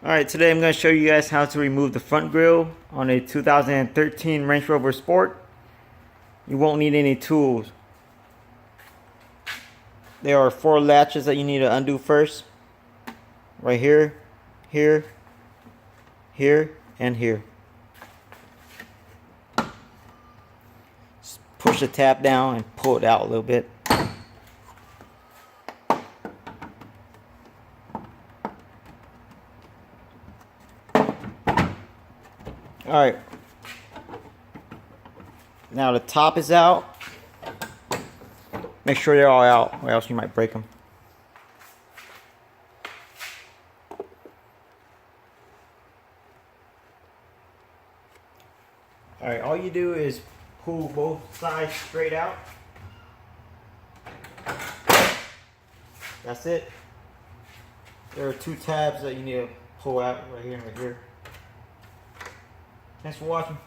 Alright, today I'm going to show you guys how to remove the front grille on a 2013 Range Rover Sport. You won't need any tools. There are 4 latches that you need to undo first. Right here, here, here, and here. Just push the tab down and pull it out a little bit. Alright, now the top is out. Make sure they're all out or else you might break them. Alright, all you do is pull both sides straight out. That's it. There are 2 tabs that you need to pull out right here and right here. Thanks for watching.